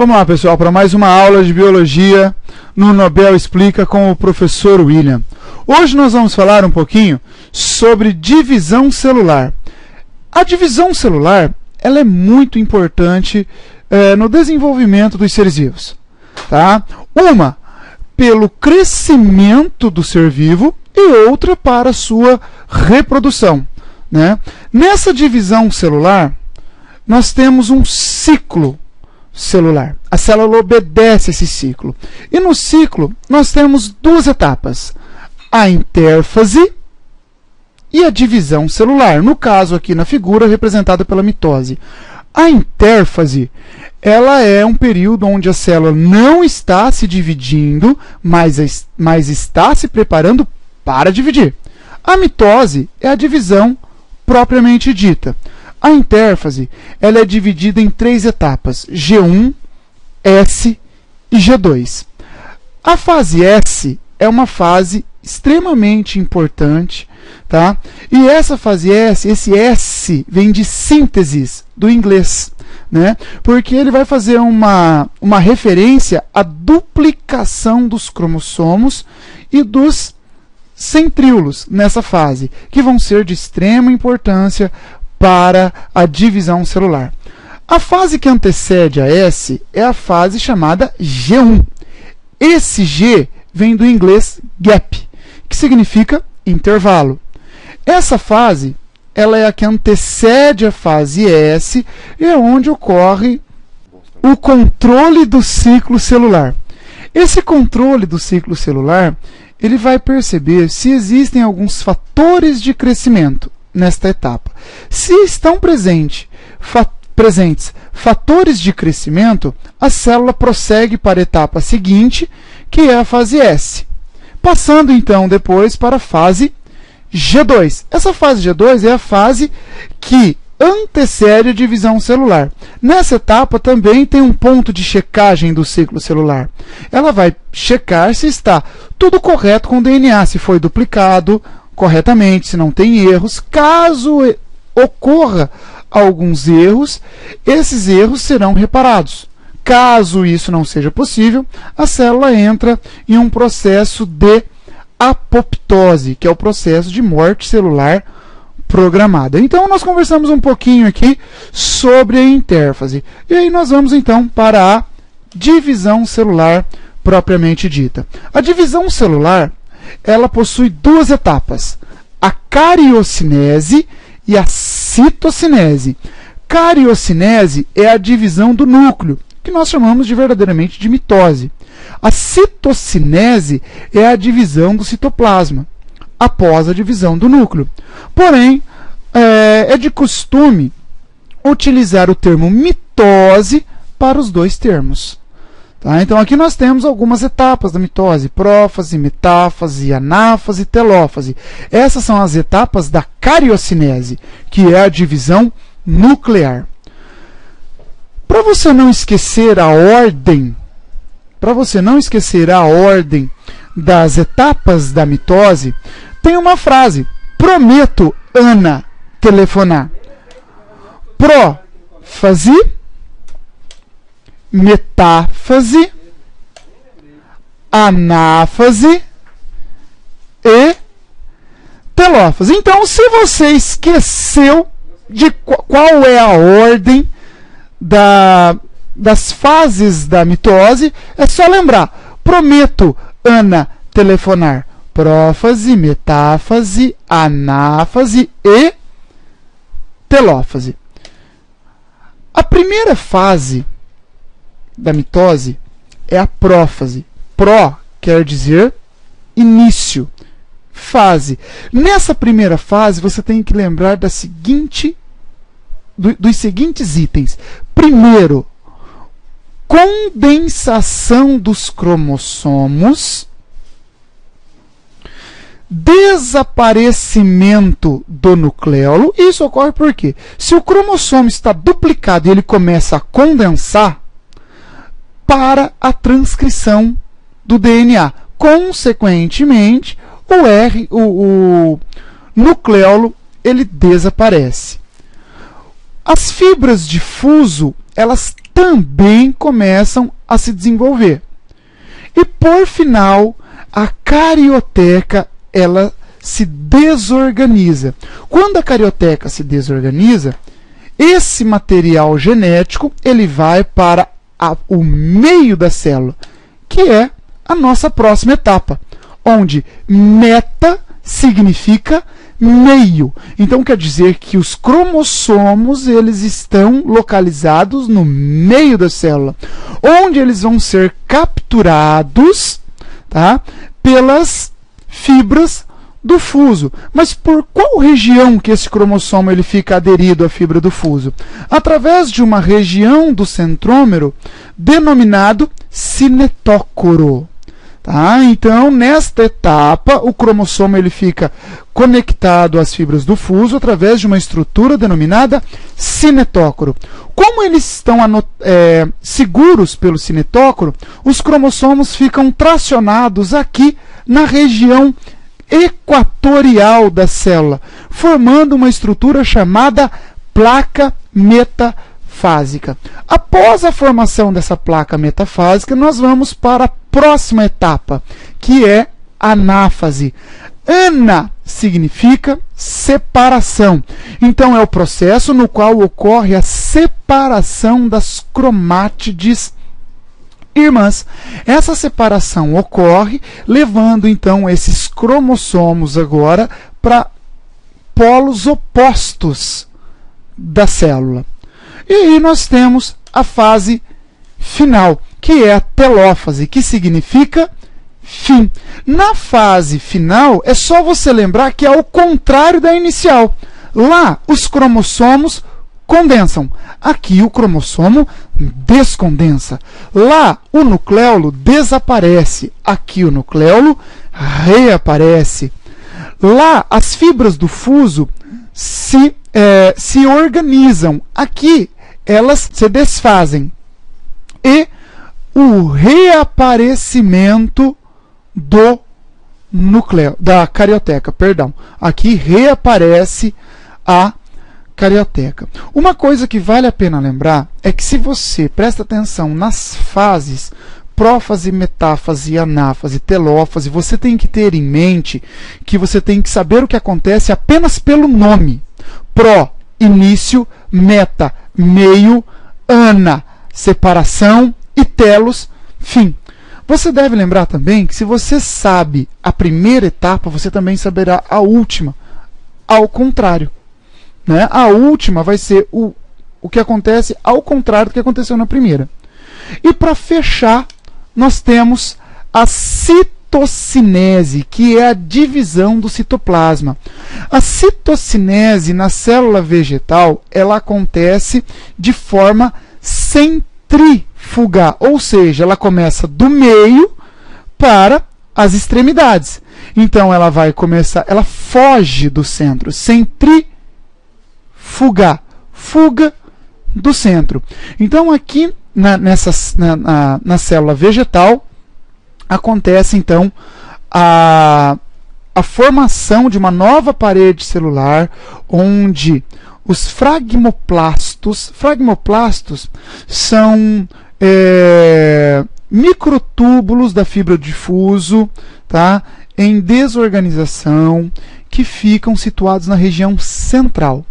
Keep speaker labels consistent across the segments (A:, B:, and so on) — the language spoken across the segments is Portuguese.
A: Vamos lá, pessoal, para mais uma aula de biologia no Nobel Explica com o professor William. Hoje nós vamos falar um pouquinho sobre divisão celular. A divisão celular ela é muito importante no desenvolvimento dos seres vivos. Tá? Uma, pelo crescimento do ser vivo, e outra para a sua reprodução. Né? Nessa divisão celular, nós temos um ciclo celular. A célula obedece a esse ciclo. E no ciclo, nós temos duas etapas. A intérfase e a divisão celular. No caso aqui na figura, representada pela mitose. A intérfase, ela é um período onde a célula não está se dividindo, mas está se preparando para dividir. A mitose é a divisão propriamente dita. A intérfase ela é dividida em três etapas, G1, S e G2. A fase S é uma fase extremamente importante, tá? E essa fase S, esse S vem de sínteses do inglês, né? Porque ele vai fazer uma referência à duplicação dos cromossomos e dos centríolos nessa fase, que vão ser de extrema importância para a divisão celular. A fase que antecede a S é a fase chamada G1. Esse G vem do inglês gap, que significa intervalo. Essa fase ela é a que antecede a fase S e é onde ocorre o controle do ciclo celular. Esse controle do ciclo celular ele vai perceber se existem alguns fatores de crescimento nesta etapa. Se estão presentes fatores de crescimento, a célula prossegue para a etapa seguinte, que é a fase S. Passando então depois para a fase G2. Essa fase G2 é a fase que antecede a divisão celular. Nessa etapa também tem um ponto de checagem do ciclo celular. Ela vai checar se está tudo correto com o DNA, se foi duplicado corretamente, se não tem erros. Caso ocorra alguns erros, esses erros serão reparados. Caso isso não seja possível, a célula entra em um processo de apoptose, que é o processo de morte celular programada. Então, nós conversamos um pouquinho aqui sobre a intérfase. E aí nós vamos então para a divisão celular propriamente dita. A divisão celular ela possui duas etapas, a cariocinese e a citocinese. Cariocinese é a divisão do núcleo, que nós chamamos de verdadeiramente de mitose. A citocinese é a divisão do citoplasma, após a divisão do núcleo. Porém, é de costume utilizar o termo mitose para os dois termos. Tá? Então, aqui nós temos algumas etapas da mitose: prófase, metáfase, anáfase e telófase. Essas são as etapas da cariocinese, que é a divisão nuclear. Para você não esquecer a ordem, das etapas da mitose, tem uma frase: prometo, Ana, telefonar. Prófase, metáfase, anáfase e telófase. Então, se você esqueceu de qual é a ordem das fases da mitose, é só lembrar: prometo, Ana, telefonar. Prófase, metáfase, anáfase e telófase. A primeira fase da mitose é a prófase. Pró quer dizer início. Fase. Nessa primeira fase, você tem que lembrar dos seguintes itens. Primeiro, condensação dos cromossomos, desaparecimento do nucleolo. Isso ocorre porque, se o cromossomo está duplicado e ele começa a condensar, para a transcrição do DNA. Consequentemente, o nucleolo ele desaparece. As fibras de fuso, elas também começam a se desenvolver. E por final, a carioteca ela se desorganiza. Quando a carioteca se desorganiza, esse material genético ele vai para o meio da célula, que é a nossa próxima etapa, onde meta significa meio. Então quer dizer que os cromossomos eles estão localizados no meio da célula, onde eles vão ser capturados, tá, pelas fibras do fuso. Mas por qual região que esse cromossomo ele fica aderido à fibra do fuso? Através de uma região do centrômero denominado cinetócoro. Tá? Então, nesta etapa, o cromossomo ele fica conectado às fibras do fuso através de uma estrutura denominada cinetócoro. Como eles estão seguros pelo cinetócoro, os cromossomos ficam tracionados aqui na região equatorial da célula, formando uma estrutura chamada placa metafásica. Após a formação dessa placa metafásica, nós vamos para a próxima etapa, que é a anáfase. Ana significa separação. Então é o processo no qual ocorre a separação das cromátides irmãs. Essa separação ocorre levando então esses cromossomos agora para polos opostos da célula. E aí nós temos a fase final, que é a telófase, que significa fim. Na fase final, é só você lembrar que é o contrário da inicial. Lá, os cromossomos condensam. Aqui, o cromossomo descondensa. Lá, o nucleolo desaparece. Aqui, o nucleolo reaparece. Lá, as fibras do fuso se organizam. Aqui, elas se desfazem. E o reaparecimento do núcleo, da carioteca, perdão. Aqui reaparece a carioteca. Uma coisa que vale a pena lembrar é que se você presta atenção nas fases prófase, metáfase, anáfase, telófase, você tem que ter em mente que você tem que saber o que acontece apenas pelo nome. Pró, início, meta, meio, ana, separação e telos, fim. Você deve lembrar também que se você sabe a primeira etapa, você também saberá a última. Ao contrário. Né? A última vai ser o que acontece ao contrário do que aconteceu na primeira. E para fechar, nós temos a citocinese, que é a divisão do citoplasma. A citocinese na célula vegetal, ela acontece de forma centrífuga, ou seja, ela começa do meio para as extremidades. Então ela vai começar, ela foge do centro, centrífuga, fuga do centro. Então aqui na célula vegetal acontece então a formação de uma nova parede celular, onde os fragmoplastos são microtúbulos da fibra de fuso, tá, em desorganização, que ficam situados na região central.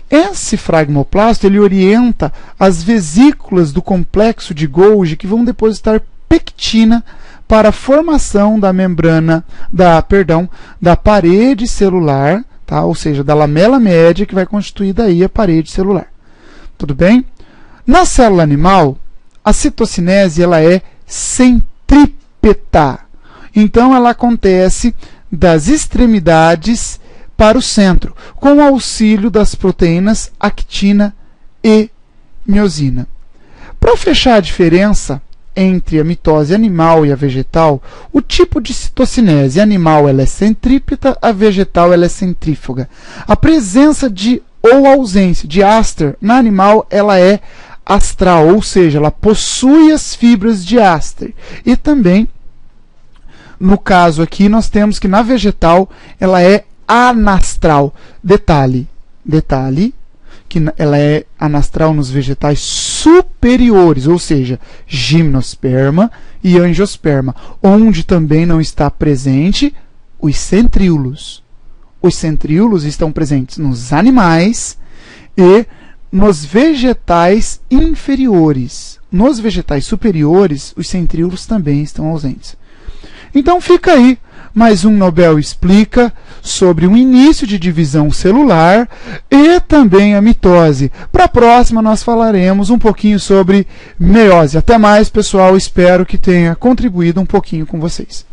A: Esse fragmoplasto ele orienta as vesículas do complexo de Golgi, que vão depositar pectina para a formação da membrana, da parede celular, tá? Ou seja, da lamela média, que vai constituir daí a parede celular. Tudo bem? Na célula animal, a citocinese ela é centrípeta. Então ela acontece das extremidades para o centro, com o auxílio das proteínas actina e miosina. Para fechar a diferença entre a mitose animal e a vegetal, o tipo de citocinese animal ela é centrípeta, a vegetal ela é centrífuga. A presença ou ausência de áster na animal ela é astral, ou seja, ela possui as fibras de áster. E também, no caso aqui, nós temos que na vegetal ela é anastral. Detalhe, que ela é anastral nos vegetais superiores, ou seja, gimnosperma e angiosperma, onde também não está presente os centríolos. Os centríolos estão presentes nos animais e nos vegetais inferiores. Nos vegetais superiores, os centríolos também estão ausentes. Então fica aí mais um Nobel Explica sobre o início de divisão celular e também a mitose. Para a próxima nós falaremos um pouquinho sobre meiose. Até mais, pessoal. Espero que tenha contribuído um pouquinho com vocês.